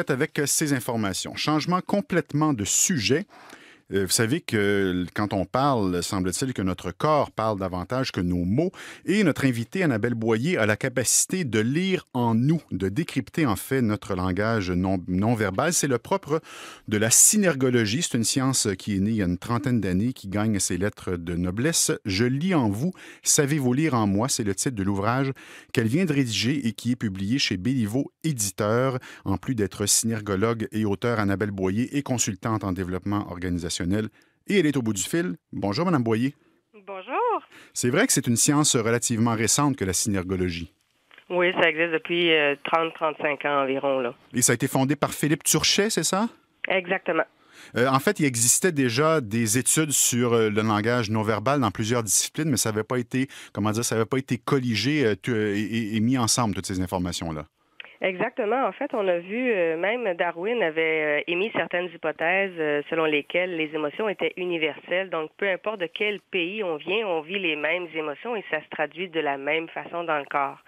Avec ces informations. Changement complètement de sujet. Vous savez que quand on parle, semble-t-il que notre corps parle davantage que nos mots. Et notre invitée, Annabelle Boyer, a la capacité de lire en nous, de décrypter en fait notre langage non-verbal. C'est le propre de la synergologie. C'est une science qui est née il y a une trentaine d'années, qui gagne ses lettres de noblesse. Je lis en vous, savez-vous lire en moi? C'est le titre de l'ouvrage qu'elle vient de rédiger et qui est publié chez Béliveau Éditeur. En plus d'être synergologue et auteur, Annabelle Boyer est consultante en développement organisationnel. Et elle est au bout du fil. Bonjour, Mme Boyer. Bonjour. C'est vrai que c'est une science relativement récente que la synergologie. Oui, ça existe depuis 30-35 ans environ, là. Et ça a été fondé par Philippe Turchet, c'est ça? Exactement. En fait, il existait déjà des études sur le langage non-verbal dans plusieurs disciplines, mais ça n'avait pas été, ça n'avait pas été colligé et mis ensemble, toutes ces informations-là. Exactement. En fait, on a vu, même Darwin avait émis certaines hypothèses selon lesquelles les émotions étaient universelles. Donc, peu importe de quel pays on vient, on vit les mêmes émotions et ça se traduit de la même façon dans le corps.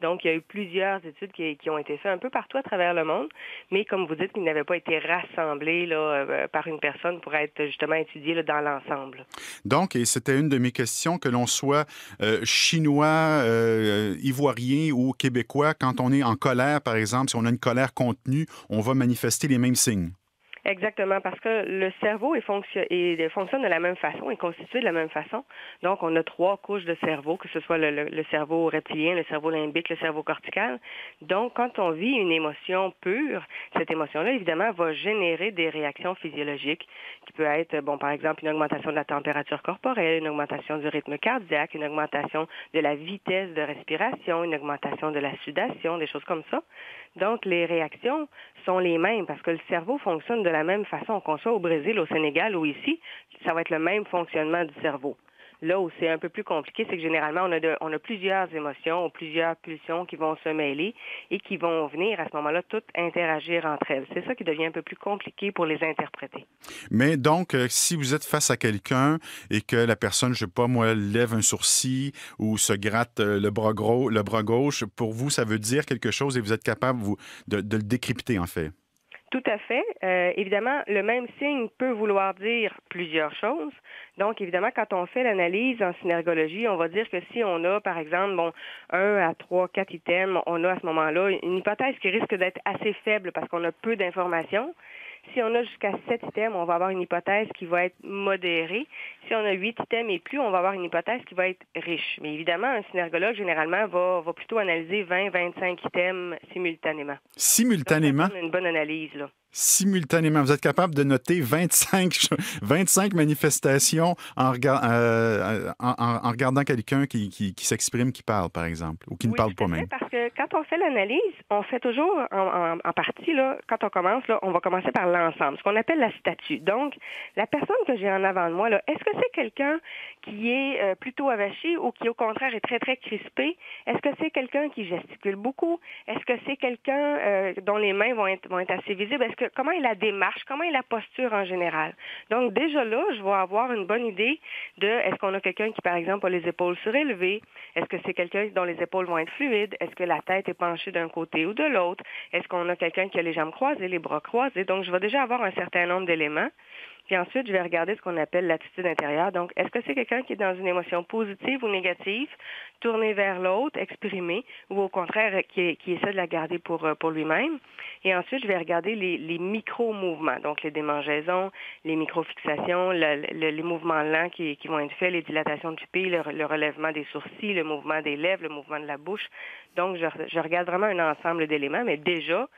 Donc, il y a eu plusieurs études qui ont été faites un peu partout à travers le monde, mais comme vous dites, qui n'avaient pas été rassemblées là, par une personne pour être justement étudiées là, dans l'ensemble. Donc, et c'était une de mes questions, que l'on soit chinois, ivoirien ou québécois, quand on est en colère, par exemple, si on a une colère contenue, on va manifester les mêmes signes. Exactement, parce que le cerveau fonctionne de la même façon, est constitué de la même façon. Donc, on a 3 couches de cerveau, que ce soit le cerveau reptilien, le cerveau limbique, le cerveau cortical. Donc, quand on vit une émotion pure, cette émotion-là, évidemment, va générer des réactions physiologiques qui peut être, par exemple, une augmentation de la température corporelle, une augmentation du rythme cardiaque, une augmentation de la vitesse de respiration, une augmentation de la sudation, des choses comme ça. Donc, les réactions sont les mêmes parce que le cerveau fonctionne de la même façon, qu'on soit au Brésil, au Sénégal ou ici, ça va être le même fonctionnement du cerveau. Là où c'est un peu plus compliqué, c'est que généralement, on a plusieurs émotions ou plusieurs pulsions qui vont se mêler et qui vont venir à ce moment-là toutes interagir entre elles. C'est ça qui devient un peu plus compliqué pour les interpréter. Mais donc, si vous êtes face à quelqu'un et que la personne, je sais pas moi, lève un sourcil ou se gratte le bras gauche, pour vous, ça veut dire quelque chose et vous êtes capable de le décrypter, en fait. Tout à fait. Évidemment, le même signe peut vouloir dire plusieurs choses. Donc, évidemment, quand on fait l'analyse en synergologie, on va dire que si on a, par exemple, 1 à 3, 4 items, on a à ce moment-là une hypothèse qui risque d'être assez faible parce qu'on a peu d'informations. Si on a jusqu'à 7 items, on va avoir une hypothèse qui va être modérée. Si on a 8 items et plus, on va avoir une hypothèse qui va être riche. Mais évidemment, un synergologue, généralement, va plutôt analyser 20-25 items simultanément. Simultanément? Donc, ça donne une bonne analyse, là. Simultanément. Vous êtes capable de noter 25 manifestations en regardant quelqu'un qui s'exprime, qui parle, par exemple, ou qui ne parle pas même. Parce que quand on fait l'analyse, on fait toujours en partie, là, quand on commence, là, on va commencer par l'ensemble, ce qu'on appelle la statue. Donc, la personne que j'ai en avant de moi, là, est-ce que c'est quelqu'un qui est plutôt avachi ou qui, au contraire, est très, très crispé? Est-ce que c'est quelqu'un qui gesticule beaucoup? Est-ce que c'est quelqu'un dont les mains vont être assez visibles? Comment est la démarche? Comment est la posture en général? Donc, déjà là, je vais avoir une bonne idée de est-ce qu'on a quelqu'un qui, par exemple, a les épaules surélevées? Est-ce que c'est quelqu'un dont les épaules vont être fluides? Est-ce que la tête est penchée d'un côté ou de l'autre? Est-ce qu'on a quelqu'un qui a les jambes croisées, les bras croisés? Donc, je vais déjà avoir un certain nombre d'éléments. Puis ensuite, je vais regarder ce qu'on appelle l'attitude intérieure. Donc, est-ce que c'est quelqu'un qui est dans une émotion positive ou négative, tournée vers l'autre, exprimée, ou au contraire, qui essaie de la garder pour lui-même? Et ensuite, je vais regarder les micro-mouvements, donc les démangeaisons, les micro-fixations, les mouvements lents qui vont être faits, les dilatations de pupilles, le relèvement des sourcils, le mouvement des lèvres, le mouvement de la bouche. Donc, je regarde vraiment un ensemble d'éléments, mais déjà,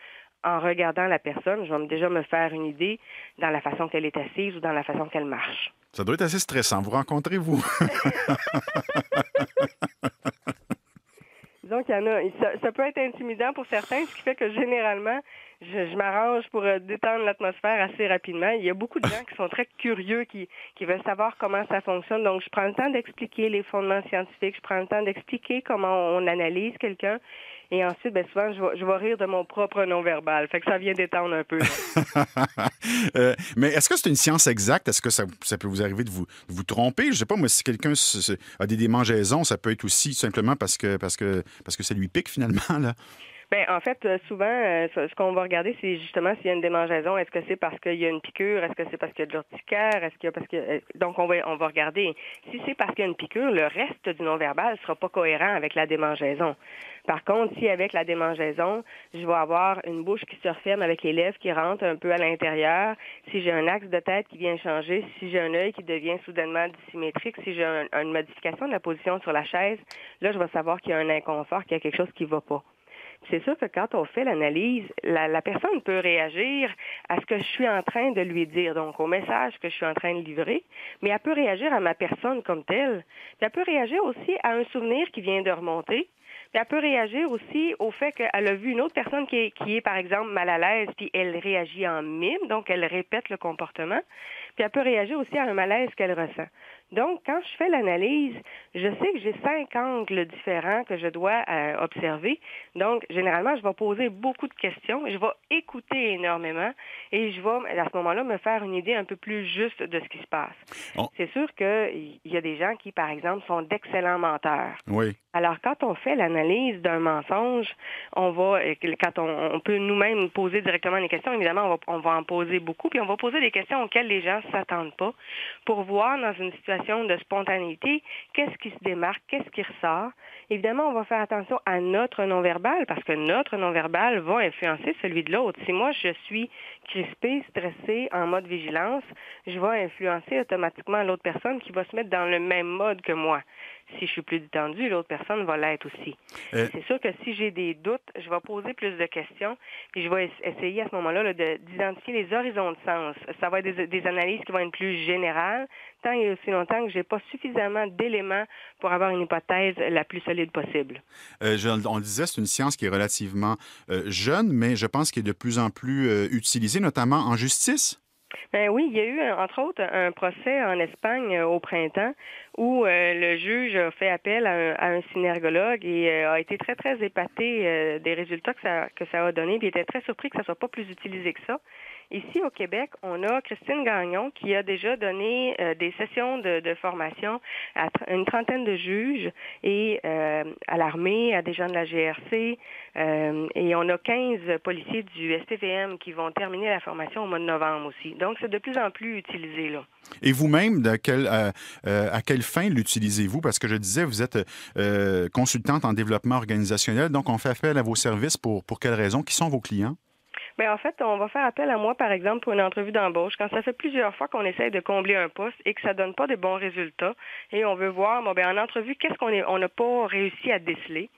en regardant la personne, je vais déjà me faire une idée dans la façon qu'elle est assise ou dans la façon qu'elle marche. Ça doit être assez stressant. Vous rencontrez, vous? Disons qu'il y en a. Ça peut être intimidant pour certains, ce qui fait que généralement, je m'arrange pour détendre l'atmosphère assez rapidement. Il y a beaucoup de gens qui sont très curieux, qui veulent savoir comment ça fonctionne. Donc, je prends le temps d'expliquer les fondements scientifiques, je prends le temps d'expliquer comment on analyse quelqu'un. Et ensuite, souvent, je vais rire de mon propre non-verbal. Fait que ça vient détendre un peu. Mais est-ce que c'est une science exacte? Est-ce que ça peut vous arriver de vous tromper? Je ne sais pas, moi, si quelqu'un a des démangeaisons, ça peut être aussi simplement parce que ça lui pique, finalement, là. Bien, en fait, souvent, ce qu'on va regarder, c'est justement s'il y a une démangeaison. Est-ce que c'est parce qu'il y a une piqûre? Est-ce que c'est parce qu'il y a de l'urticaire? Est-ce qu'il y a parce que donc on va regarder. Si c'est parce qu'il y a une piqûre, le reste du non-verbal sera pas cohérent avec la démangeaison. Par contre, si avec la démangeaison, je vais avoir une bouche qui se referme avec les lèvres qui rentrent un peu à l'intérieur, si j'ai un axe de tête qui vient changer, si j'ai un œil qui devient soudainement dissymétrique, si j'ai une modification de la position sur la chaise, là, je vais savoir qu'il y a un inconfort, qu'il y a quelque chose qui va pas. C'est sûr que quand on fait l'analyse, la personne peut réagir à ce que je suis en train de lui dire, donc au message que je suis en train de livrer, mais elle peut réagir à ma personne comme telle. Puis elle peut réagir aussi à un souvenir qui vient de remonter. Puis elle peut réagir aussi au fait qu'elle a vu une autre personne qui est, par exemple, mal à l'aise, puis elle réagit en mime, donc elle répète le comportement. Puis elle peut réagir aussi à un malaise qu'elle ressent. Donc, quand je fais l'analyse, je sais que j'ai 5 angles différents que je dois observer. Donc, généralement, je vais poser beaucoup de questions, je vais écouter énormément et je vais, à ce moment-là, me faire une idée un peu plus juste de ce qui se passe. Oh. C'est sûr qu'il y a des gens qui, par exemple, sont d'excellents menteurs. Oui. Alors, quand on fait l'analyse d'un mensonge, quand on peut nous-mêmes poser directement les questions, évidemment, on va en poser beaucoup, puis on va poser des questions auxquelles les gens ne s'attendent pas pour voir dans une situation de spontanéité qu'est-ce qui se démarque, qu'est-ce qui ressort. Évidemment, on va faire attention à notre non-verbal parce que notre non-verbal va influencer celui de l'autre. Si moi, je suis crispée, stressée, en mode vigilance, je vais influencer automatiquement l'autre personne qui va se mettre dans le même mode que moi. Si je suis plus détendue, l'autre personne va l'être aussi. C'est sûr que si j'ai des doutes, je vais poser plus de questions et je vais essayer à ce moment-là d'identifier les horizons de sens. Ça va être des analyses qui vont être plus générales, tant et aussi longtemps que j'ai pas suffisamment d'éléments pour avoir une hypothèse la plus solide possible. On le disait, c'est une science qui est relativement jeune, mais je pense qu'elle est de plus en plus utilisée, notamment en justice. Ben oui, il y a eu, entre autres, un procès en Espagne au printemps où le juge a fait appel à un synergologue et a été très, très épaté des résultats que ça a donné. Puis il était très surpris que ça soit pas plus utilisé que ça. Ici, au Québec, on a Christine Gagnon qui a déjà donné des sessions de formation à une trentaine de juges et à l'armée, à des gens de la GRC. Et on a 15 policiers du SPVM qui vont terminer la formation au mois de novembre aussi. Donc, c'est de plus en plus utilisé, là. Et vous-même, à quelle fin l'utilisez-vous? Parce que je disais, vous êtes consultante en développement organisationnel, donc on fait appel à vos services pour quelles raisons? Qui sont vos clients? Bien, en fait, on va faire appel à moi, par exemple, pour une entrevue d'embauche. Quand ça fait plusieurs fois qu'on essaye de combler un poste et que ça donne pas de bons résultats et on veut voir, en entrevue, qu'est-ce on n'a pas réussi à déceler.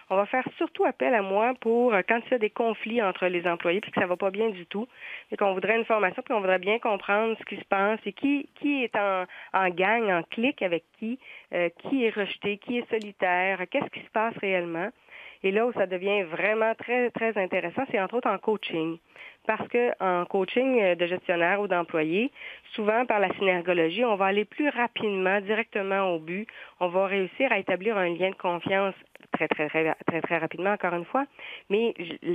On va faire surtout appel à moi pour quand il y a des conflits entre les employés puis que ça va pas bien du tout et qu'on voudrait une formation puis on voudrait bien comprendre ce qui se passe et qui est en gang, en clique avec qui est rejeté, qui est solitaire, qu'est-ce qui se passe réellement. Et là où ça devient vraiment très, très intéressant, c'est entre autres en coaching. Parce que en coaching de gestionnaire ou d'employé, souvent par la synergologie, on va aller plus rapidement, directement au but. On va réussir à établir un lien de confiance très, très, très, très, très rapidement, encore une fois. Mais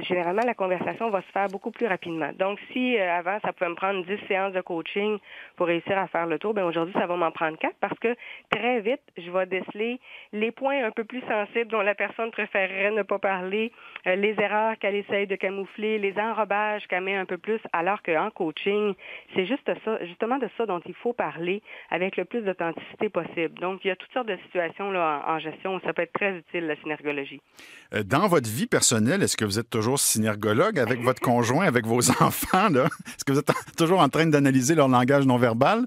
généralement, la conversation va se faire beaucoup plus rapidement. Donc, si avant, ça pouvait me prendre 10 séances de coaching pour réussir à faire le tour, bien aujourd'hui, ça va m'en prendre 4 parce que très vite, je vais déceler les points un peu plus sensibles dont la personne préférerait ne pas parler, les erreurs qu'elle essaye de camoufler, les enrobages qu'elle met un peu plus, alors qu'en coaching, c'est juste ça, justement de ça dont il faut parler avec le plus d'authenticité possible. Donc, il y a toutes sortes de situations là, en gestion où ça peut être très utile, la synergologie. Dans votre vie personnelle, est-ce que vous êtes toujours synergologue avec votre conjoint, avec vos enfants, là? Est-ce que vous êtes toujours en train d'analyser leur langage non verbal?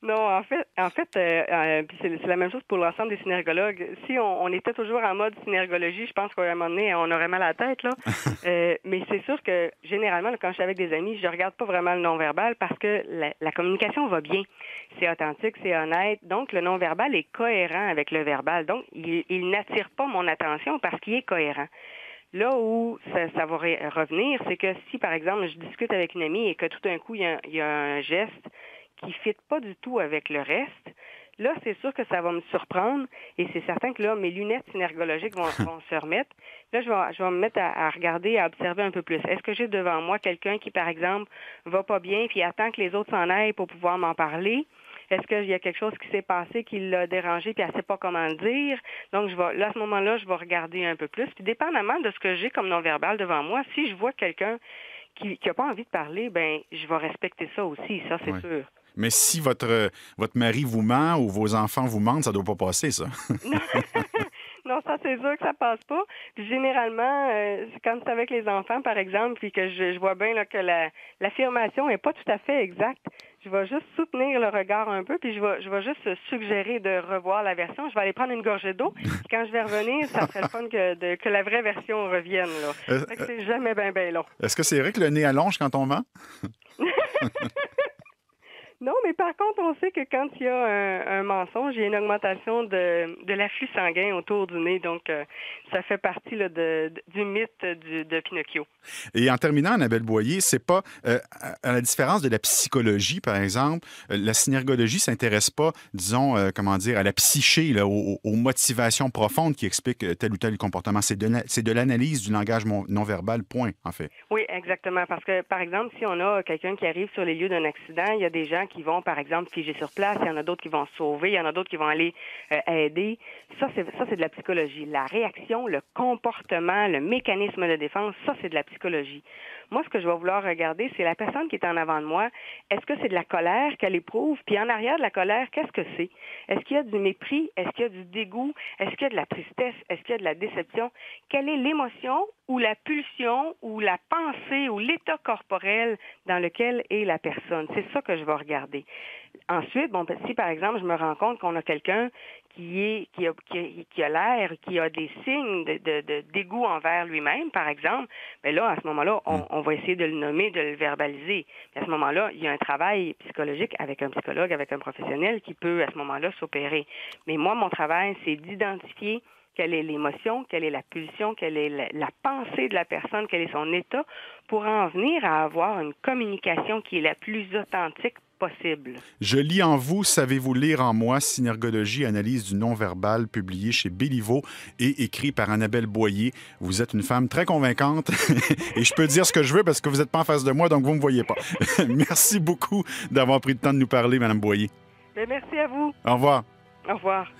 Non, en fait, puis c'est la même chose pour l'ensemble des synergologues. Si on était toujours en mode synergologie, je pense qu'à un moment donné, on aurait mal à la tête, là. Mais c'est sûr que, généralement, quand je suis avec des amis, je regarde pas vraiment le non-verbal parce que la communication va bien. C'est authentique, c'est honnête. Donc, le non-verbal est cohérent avec le verbal. Donc, il n'attire pas mon attention parce qu'il est cohérent. Là où ça va revenir, c'est que si, par exemple, je discute avec une amie et que tout d'un coup, il y a un geste qui ne fit pas du tout avec le reste, là, c'est sûr que ça va me surprendre et c'est certain que là, mes lunettes synergologiques vont se remettre. Là, je vais me mettre à regarder, à observer un peu plus. Est-ce que j'ai devant moi quelqu'un qui, par exemple, va pas bien puis attend que les autres s'en aillent pour pouvoir m'en parler? Est-ce qu'il y a quelque chose qui s'est passé qui l'a dérangé puis elle ne sait pas comment le dire? Donc, là, à ce moment-là, je vais regarder un peu plus. Puis, dépendamment de ce que j'ai comme non-verbal devant moi, si je vois quelqu'un qui n'a pas envie de parler, ben je vais respecter ça aussi, ça, c'est sûr. Mais si votre mari vous ment ou vos enfants vous mentent, ça ne doit pas passer, ça. Non, ça, c'est sûr que ça passe pas. Puis généralement, quand c'est avec les enfants, par exemple, puis que je vois bien là, que l'affirmation n'est pas tout à fait exacte, je vais juste soutenir le regard un peu, puis je vais juste suggérer de revoir la version. Je vais aller prendre une gorgée d'eau, puis quand je vais revenir, ça serait le fun que la vraie version revienne. Là. Fait que c'est jamais bien long. Est-ce que c'est vrai que le nez allonge quand on ment? Non, mais par contre, on sait que quand il y a un mensonge, il y a une augmentation de l'afflux sanguin autour du nez. Donc, ça fait partie là, du mythe de Pinocchio. Et en terminant, Annabelle Boyer, c'est pas, à la différence de la psychologie, par exemple, la synergologie s'intéresse pas, disons, à la psyché, là, aux motivations profondes qui expliquent tel ou tel comportement. C'est de l'analyse du langage non-verbal, point, en fait. Oui, exactement. Parce que, par exemple, si on a quelqu'un qui arrive sur les lieux d'un accident, il y a des gens qui vont, par exemple, figer sur place, il y en a d'autres qui vont sauver, il y en a d'autres qui vont aller aider. Ça, c'est de la psychologie. La réaction, le comportement, le mécanisme de défense, ça, c'est de la psychologie. Moi, ce que je vais vouloir regarder, c'est la personne qui est en avant de moi. Est-ce que c'est de la colère qu'elle éprouve? Puis en arrière de la colère, qu'est-ce que c'est? Est-ce qu'il y a du mépris? Est-ce qu'il y a du dégoût? Est-ce qu'il y a de la tristesse? Est-ce qu'il y a de la déception? Quelle est l'émotion ou la pulsion ou la pensée ou l'état corporel dans lequel est la personne? C'est ça que je vais regarder. Ensuite, si par exemple, je me rends compte qu'on a quelqu'un qui a l'air, qui a des signes de dégoût envers lui-même, par exemple, bien là, à ce moment-là, on va essayer de le nommer, de le verbaliser. Puis à ce moment-là, il y a un travail psychologique avec un psychologue, avec un professionnel qui peut, à ce moment-là, s'opérer. Mais moi, mon travail, c'est d'identifier quelle est l'émotion, quelle est la pulsion, quelle est la pensée de la personne, quel est son état, pour en venir à avoir une communication qui est la plus authentique possible. Je lis en vous, savez-vous lire en moi, Synergologie, analyse du non-verbal, publié chez Béliveau et écrit par Annabelle Boyer. Vous êtes une femme très convaincante et je peux dire ce que je veux parce que vous n'êtes pas en face de moi, donc vous ne me voyez pas. Merci beaucoup d'avoir pris le temps de nous parler, Mme Boyer. Bien, merci à vous. Au revoir. Au revoir.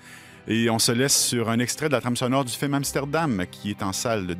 Et on se laisse sur un extrait de la trame sonore du film Amsterdam qui est en salle de